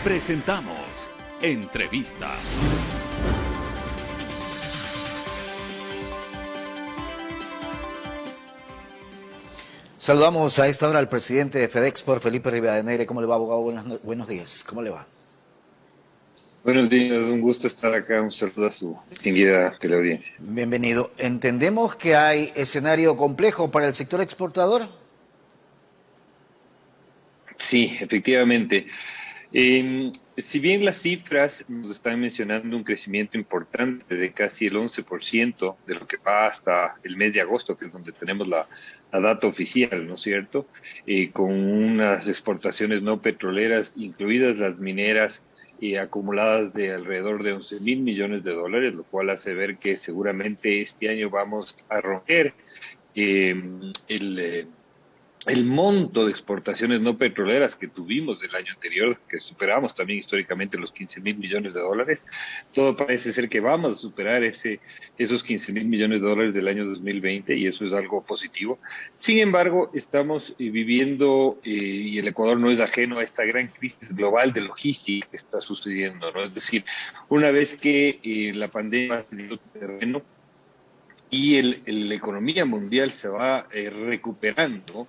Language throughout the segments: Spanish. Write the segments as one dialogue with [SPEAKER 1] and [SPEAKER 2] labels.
[SPEAKER 1] Presentamos Entrevista.
[SPEAKER 2] Saludamos a esta hora al presidente de FedExport, Felipe Rivadeneira. ¿Cómo le va, abogado? Buenos días. ¿Cómo le va?
[SPEAKER 3] Buenos días, un gusto estar acá. Un saludo a su distinguida teleaudiencia.
[SPEAKER 2] Bienvenido. ¿Entendemos que hay escenario complejo para el sector exportador?
[SPEAKER 3] Sí, efectivamente. Si bien las cifras nos están mencionando un crecimiento importante de casi el 11% de lo que va hasta el mes de agosto, que es donde tenemos la data oficial, ¿no es cierto? Con unas exportaciones no petroleras, incluidas las mineras, acumuladas de alrededor de 11.000 millones de dólares, lo cual hace ver que seguramente este año vamos a romper eh, el... el monto de exportaciones no petroleras que tuvimos el año anterior, que superamos también históricamente los 15.000 millones de dólares, todo parece ser que vamos a superar esos 15.000 millones de dólares del año 2020 y eso es algo positivo. Sin embargo, estamos viviendo, y el Ecuador no es ajeno a esta gran crisis global de logística que está sucediendo, ¿no? Es decir, una vez que la pandemia ha tenido terreno, y la economía mundial se va recuperando,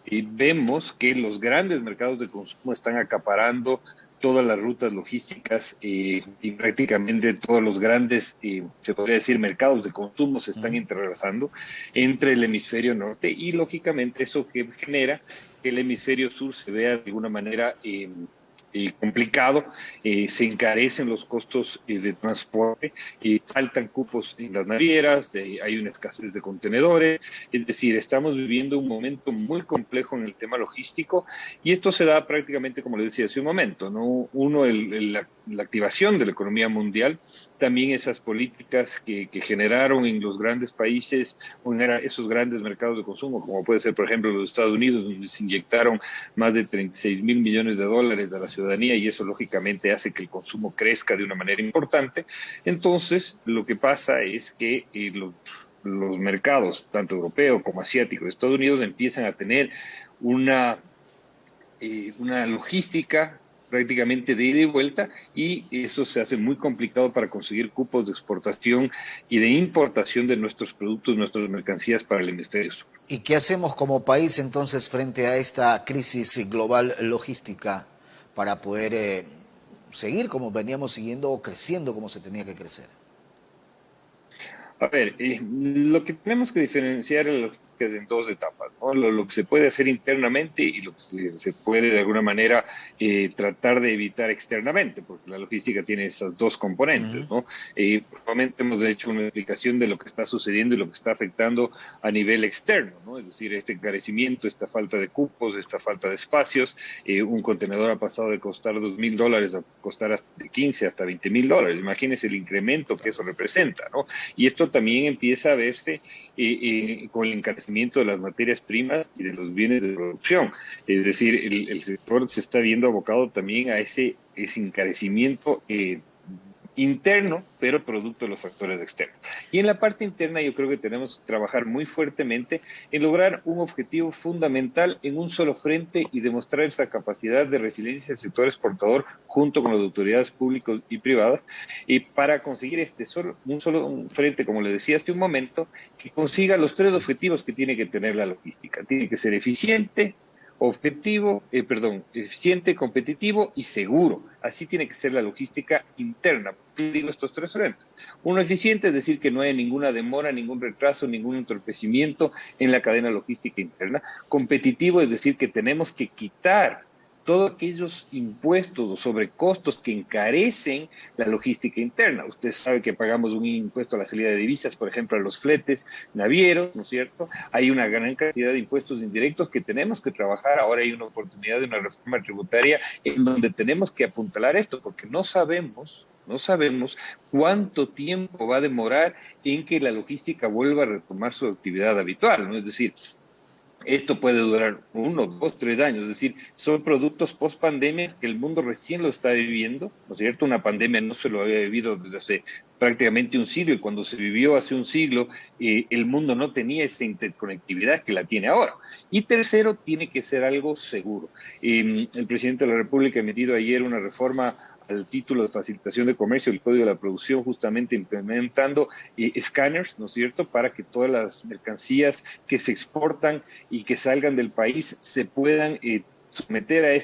[SPEAKER 3] y vemos que los grandes mercados de consumo están acaparando todas las rutas logísticas y prácticamente todos los grandes, se podría decir, mercados de consumo se están entrelazando entre el hemisferio norte y lógicamente eso que genera que el hemisferio sur se vea de alguna manera complicado, se encarecen los costos de transporte, faltan cupos en las navieras, hay una escasez de contenedores, es decir, estamos viviendo un momento muy complejo en el tema logístico y esto se da prácticamente, como le decía hace un momento, ¿no? Uno, la activación de la economía mundial, también esas políticas que generaron en los grandes países o en esos grandes mercados de consumo, como puede ser, por ejemplo, los Estados Unidos, donde se inyectaron más de 36.000 millones de dólares a la ciudadanía y eso lógicamente hace que el consumo crezca de una manera importante. Entonces, lo que pasa es que los mercados, tanto europeo como asiático, de Estados Unidos, empiezan a tener una logística prácticamente de ida y vuelta y eso se hace muy complicado para conseguir cupos de exportación y de importación de nuestros productos, nuestras mercancías para el hemisferio sur.
[SPEAKER 2] ¿Y qué hacemos como país entonces frente a esta crisis global logística para poder seguir como veníamos siguiendo o creciendo como se tenía que crecer?
[SPEAKER 3] A ver, lo que tenemos que diferenciar es la logística en dos etapas, ¿no? Lo que se puede hacer internamente y lo que se puede de alguna manera tratar de evitar externamente, porque la logística tiene esas dos componentes, ¿no? Normalmente hemos hecho una explicación de lo que está sucediendo y lo que está afectando a nivel externo, ¿no? Es decir, este encarecimiento, esta falta de cupos, esta falta de espacios, un contenedor ha pasado de costar $2.000 a costar de 15 hasta $20.000. Imagínense el incremento que eso representa, ¿no? Y esto también empieza a verse con el encarecimiento de las materias primas y de los bienes de producción. Es decir, el sector se está viendo abocado también a ese encarecimiento interno, pero producto de los factores externos. Y en la parte interna yo creo que tenemos que trabajar muy fuertemente en lograr un objetivo fundamental en un solo frente y demostrar esa capacidad de resiliencia del sector exportador junto con las autoridades públicas y privadas y para conseguir un solo frente, como le decía hace un momento, que consiga los tres objetivos que tiene que tener la logística. Tiene que ser eficiente, eficiente, competitivo y seguro. Así tiene que ser la logística interna. Digo estos tres frentes. Uno eficiente, es decir, que no haya ninguna demora, ningún retraso, ningún entorpecimiento en la cadena logística interna. Competitivo, es decir, que tenemos que quitar todos aquellos impuestos o sobrecostos que encarecen la logística interna. Usted sabe que pagamos un impuesto a la salida de divisas, por ejemplo, a los fletes navieros, ¿no es cierto? Hay una gran cantidad de impuestos indirectos que tenemos que trabajar. Ahora hay una oportunidad de una reforma tributaria en donde tenemos que apuntalar esto, porque no sabemos cuánto tiempo va a demorar en que la logística vuelva a retomar su actividad habitual, ¿no? Es decir, Esto puede durar 1, 2, 3 años, es decir, son productos post pandemia que el mundo recién lo está viviendo, ¿no es cierto? Una pandemia no se lo había vivido desde hace prácticamente un siglo, y cuando se vivió hace un siglo, el mundo no tenía esa interconectividad que la tiene ahora. Y tercero, tiene que ser algo seguro. El presidente de la República ha emitido ayer una reforma al título de facilitación de comercio del Código de la Producción, justamente implementando escáneres, ¿no es cierto?, para que todas las mercancías que se exportan y que salgan del país se puedan someter a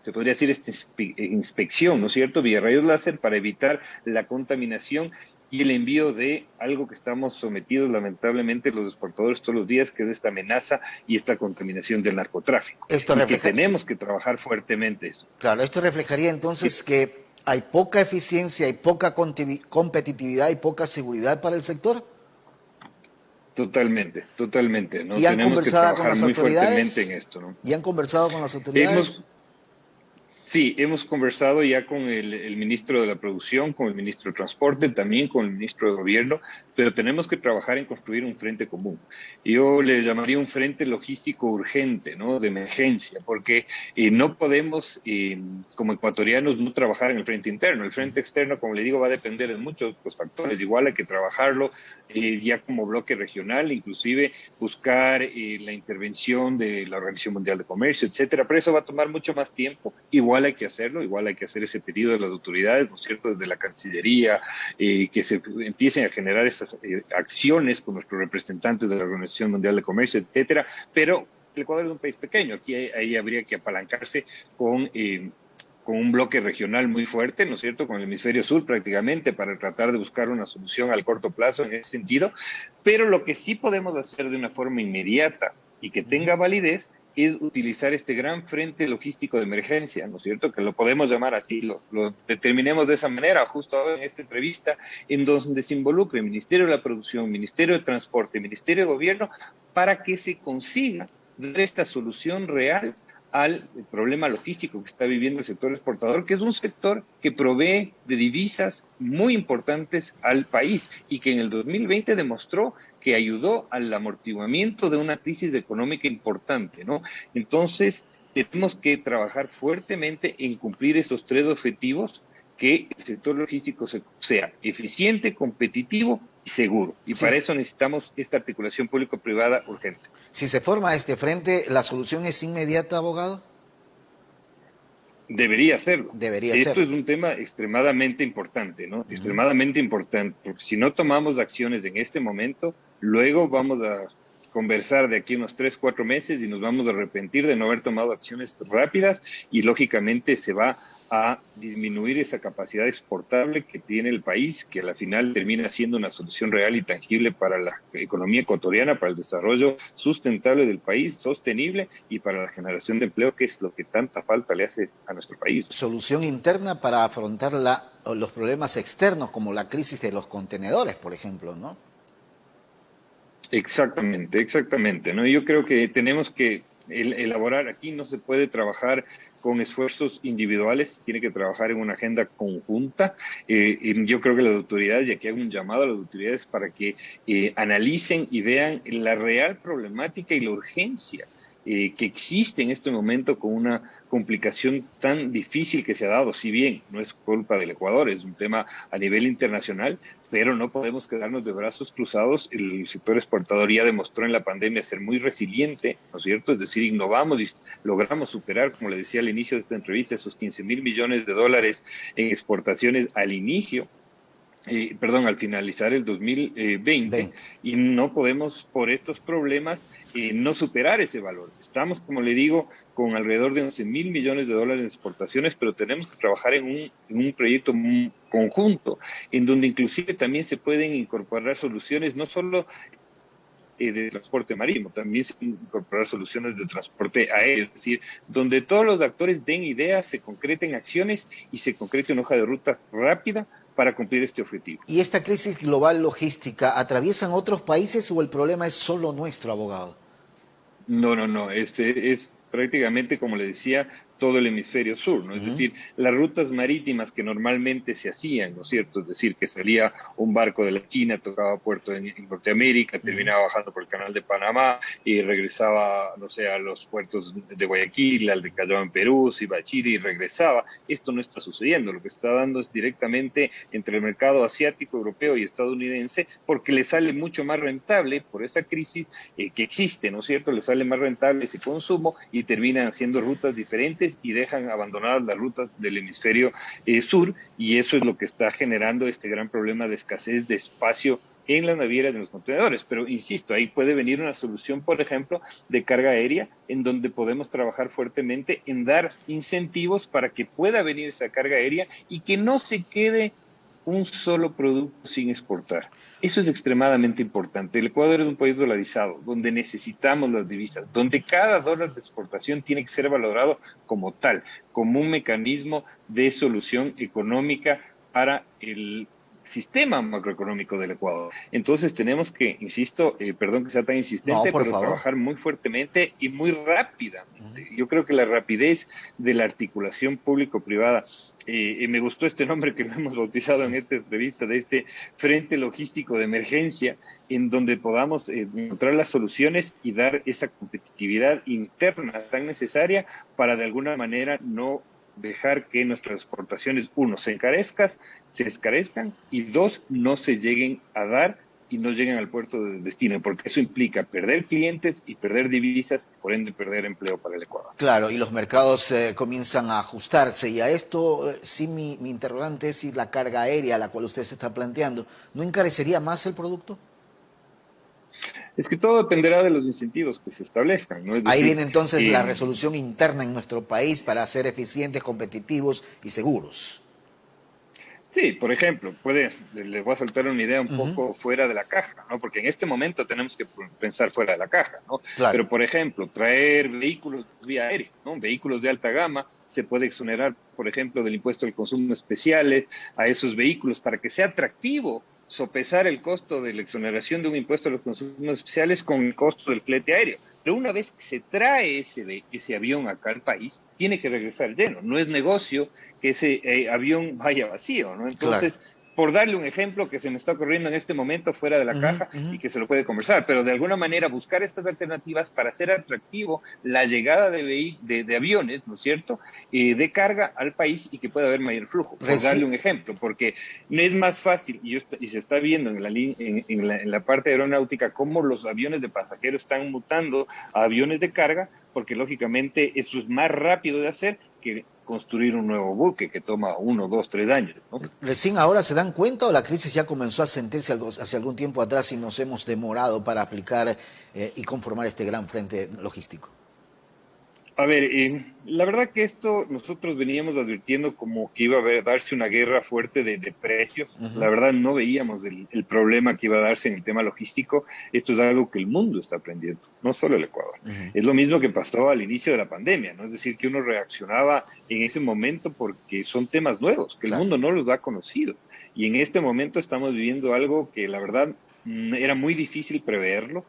[SPEAKER 3] se podría decir, esta inspección, ¿no es cierto?, vía rayos láser, para evitar la contaminación y el envío de algo que estamos sometidos lamentablemente los exportadores todos los días, que es esta amenaza y esta contaminación del narcotráfico.
[SPEAKER 2] Esto
[SPEAKER 3] Y que
[SPEAKER 2] refleja,
[SPEAKER 3] tenemos que trabajar fuertemente eso.
[SPEAKER 2] claro, esto reflejaría entonces que hay poca eficiencia, hay poca competitividad y poca seguridad para el sector.
[SPEAKER 3] Totalmente, totalmente, ¿no?
[SPEAKER 2] ¿Y han
[SPEAKER 3] Tenemos que
[SPEAKER 2] conversado con
[SPEAKER 3] trabajar
[SPEAKER 2] las
[SPEAKER 3] muy fuertemente en
[SPEAKER 2] autoridades?
[SPEAKER 3] esto, ¿no?
[SPEAKER 2] ¿Y han conversado con las autoridades?
[SPEAKER 3] Hemos, Sí, hemos conversado ya con el ministro de la Producción, con el ministro de Transporte, también con el ministro de Gobierno, pero tenemos que trabajar en construir un frente común. Yo le llamaría un frente logístico urgente, ¿no?, de emergencia, porque no podemos, como ecuatorianos, no trabajar en el frente interno. El frente externo, como le digo, va a depender de muchos factores. Igual hay que trabajarlo ya como bloque regional, inclusive buscar la intervención de la Organización Mundial de Comercio, etcétera, pero eso va a tomar mucho más tiempo. Igual hay que hacerlo, igual hay que hacer ese pedido de las autoridades, ¿no es cierto?, desde la Cancillería, que se empiecen a generar estas acciones con nuestros representantes de la Organización Mundial de Comercio, etcétera, pero el Ecuador es un país pequeño, aquí ahí habría que apalancarse con un bloque regional muy fuerte, ¿no es cierto?, con el hemisferio sur prácticamente, para tratar de buscar una solución al corto plazo en ese sentido. Pero lo que sí podemos hacer de una forma inmediata y que tenga validez es utilizar este gran frente logístico de emergencia, ¿no es cierto?, que lo podemos llamar así, lo determinemos de esa manera, justo ahora en esta entrevista, en donde se involucre el Ministerio de la Producción, Ministerio de Transporte, Ministerio de Gobierno, para que se consiga dar esta solución real al problema logístico que está viviendo el sector exportador, que es un sector que provee de divisas muy importantes al país y que en el 2020 demostró que ayudó al amortiguamiento de una crisis económica importante, ¿no? Entonces, tenemos que trabajar fuertemente en cumplir esos tres objetivos: que el sector logístico sea eficiente, competitivo y seguro. Y
[SPEAKER 2] Sí,
[SPEAKER 3] para eso necesitamos esta articulación público-privada urgente.
[SPEAKER 2] si se forma este frente, ¿la solución es inmediata, abogado?
[SPEAKER 3] Debería serlo.
[SPEAKER 2] Debería
[SPEAKER 3] Esto
[SPEAKER 2] ser.
[SPEAKER 3] es un tema extremadamente importante, ¿no? Extremadamente importante, porque si no tomamos acciones en este momento, luego vamos a conversar de aquí unos 3, 4 meses y nos vamos a arrepentir de no haber tomado acciones rápidas, y lógicamente se va a disminuir esa capacidad exportable que tiene el país, que a la final termina siendo una solución real y tangible para la economía ecuatoriana, para el desarrollo sustentable del país, sostenible, y para la generación de empleo, que es lo que tanta falta le hace a nuestro país.
[SPEAKER 2] Solución interna para afrontar los problemas externos, como la crisis de los contenedores, por ejemplo, ¿no?
[SPEAKER 3] Exactamente, exactamente, ¿no? Yo creo que tenemos que elaborar, aquí no se puede trabajar con esfuerzos individuales, tiene que trabajar en una agenda conjunta. Y yo creo que las autoridades, y aquí hago un llamado a las autoridades para que analicen y vean la real problemática y la urgencia que existe en este momento con una complicación tan difícil que se ha dado. Si bien no es culpa del Ecuador, es un tema a nivel internacional, pero no podemos quedarnos de brazos cruzados. El sector exportador ya demostró en la pandemia ser muy resiliente, ¿no es cierto? Es decir, innovamos y logramos superar, como le decía al inicio de esta entrevista, esos 15,000 millones de dólares en exportaciones al inicio. Al finalizar el 2020,
[SPEAKER 2] 20.
[SPEAKER 3] y no podemos por estos problemas no superar ese valor. Estamos, como le digo, con alrededor de 11,000 millones de dólares en exportaciones, pero tenemos que trabajar en un proyecto conjunto, en donde inclusive también se pueden incorporar soluciones, no solo de transporte marítimo, también se pueden incorporar soluciones de transporte aéreo, es decir, donde todos los actores den ideas, se concreten acciones y se concrete una hoja de ruta rápida para cumplir este objetivo.
[SPEAKER 2] ¿Y esta crisis global logística atraviesan otros países o el problema es solo nuestro, abogado?
[SPEAKER 3] No, es prácticamente, como le decía, todo el hemisferio sur, ¿no? Es decir, las rutas marítimas que normalmente se hacían, ¿no es cierto? Es decir, que salía un barco de la China, tocaba puerto en Norteamérica, terminaba bajando por el canal de Panamá y regresaba, no sé, a los puertos de Guayaquil, al de Callao en Perú, se iba a Chile y regresaba. Esto no está sucediendo, lo que está dando es directamente entre el mercado asiático, europeo y estadounidense, porque le sale mucho más rentable por esa crisis que existe, ¿no es cierto? Le sale más rentable ese consumo y terminan haciendo rutas diferentes y dejan abandonadas las rutas del hemisferio sur, y eso es lo que está generando este gran problema de escasez de espacio en las navieras de los contenedores. Pero insisto, ahí puede venir una solución, por ejemplo, de carga aérea, en donde podemos trabajar fuertemente en dar incentivos para que pueda venir esa carga aérea y que no se quede un solo producto sin exportar. Eso es extremadamente importante. El Ecuador es un país dolarizado, donde necesitamos las divisas, donde cada dólar de exportación tiene que ser valorado como tal, como un mecanismo de solución económica para el sistema macroeconómico del Ecuador. Entonces tenemos que, insisto, perdón que sea tan insistente, pero trabajar muy fuertemente y muy rápidamente. Yo creo que la rapidez de la articulación público-privada, me gustó este nombre que lo hemos bautizado en esta entrevista, de este Frente Logístico de Emergencia, en donde podamos encontrar las soluciones y dar esa competitividad interna tan necesaria para de alguna manera no dejar que nuestras exportaciones, uno, se escarezcan, y dos, no se lleguen a dar y no lleguen al puerto de destino, porque eso implica perder clientes y perder divisas, por ende perder empleo para el Ecuador.
[SPEAKER 2] Claro, y los mercados comienzan a ajustarse, y a esto sí mi interrogante es si la carga aérea a la cual usted se está planteando, ¿no encarecería más el producto?
[SPEAKER 3] Es que todo dependerá de los incentivos que se establezcan, ¿no? Es decir,
[SPEAKER 2] ahí viene entonces la resolución interna en nuestro país para ser eficientes, competitivos y seguros.
[SPEAKER 3] Sí, por ejemplo, les voy a soltar una idea un poco fuera de la caja, ¿no? Porque en este momento tenemos que pensar fuera de la caja, ¿no?
[SPEAKER 2] Claro.
[SPEAKER 3] Pero, por ejemplo, traer vehículos vía aérea, ¿no? Vehículos de alta gama, se puede exonerar, por ejemplo, del impuesto al consumo especiales a esos vehículos para que sea atractivo sopesar el costo de la exoneración de un impuesto a los consumos especiales con el costo del flete aéreo. Pero una vez que se trae ese avión acá al país, tiene que regresar lleno. No es negocio que ese avión vaya vacío, ¿no? Entonces, claro, por darle un ejemplo que se me está ocurriendo en este momento fuera de la caja y que se lo puede conversar, pero de alguna manera buscar estas alternativas para hacer atractivo la llegada de aviones, ¿no es cierto?, de carga al país y que pueda haber mayor flujo. Por darle un ejemplo, porque no es más fácil, y se está viendo en la parte aeronáutica cómo los aviones de pasajeros están mutando a aviones de carga, porque lógicamente eso es más rápido de hacer que construir un nuevo buque que toma 1, 2, 3 años, ¿no?
[SPEAKER 2] ¿Recién ahora se dan cuenta o la crisis ya comenzó a sentirse hace algún tiempo atrás y nos hemos demorado para aplicar y conformar este gran frente logístico?
[SPEAKER 3] A ver, la verdad que esto nosotros veníamos advirtiendo como que iba a darse una guerra fuerte de precios. La verdad no veíamos el problema que iba a darse en el tema logístico. Esto es algo que el mundo está aprendiendo, no solo el Ecuador. Es lo mismo que pasó al inicio de la pandemia, ¿no? Es decir, que uno reaccionaba en ese momento porque son temas nuevos, que el mundo no los ha conocido. Y en este momento estamos viviendo algo que la verdad era muy difícil preverlo,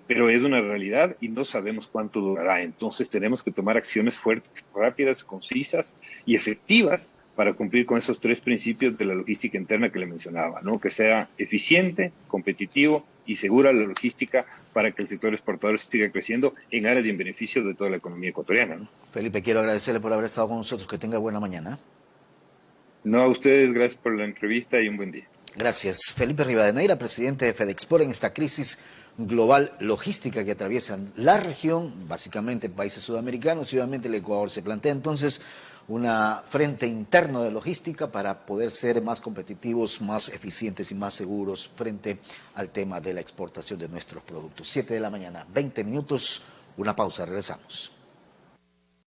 [SPEAKER 3] pero es una realidad y no sabemos cuánto durará. Entonces tenemos que tomar acciones fuertes, rápidas, concisas y efectivas para cumplir con esos 3 principios de la logística interna que le mencionaba, ¿no? Que sea eficiente, competitivo y segura la logística para que el sector exportador siga creciendo en aras y en beneficio de toda la economía ecuatoriana, ¿no?
[SPEAKER 2] Felipe, quiero agradecerle por haber estado con nosotros. Que tenga buena mañana.
[SPEAKER 3] No, a ustedes, gracias por la entrevista y un buen día.
[SPEAKER 2] Gracias. Felipe Rivadeneira, presidente de FedExport, en esta crisis global logística que atraviesa la región, básicamente países sudamericanos y obviamente el Ecuador. Se plantea entonces una frente interno de logística para poder ser más competitivos, más eficientes y más seguros frente al tema de la exportación de nuestros productos. 7 de la mañana, 20 minutos, una pausa, regresamos.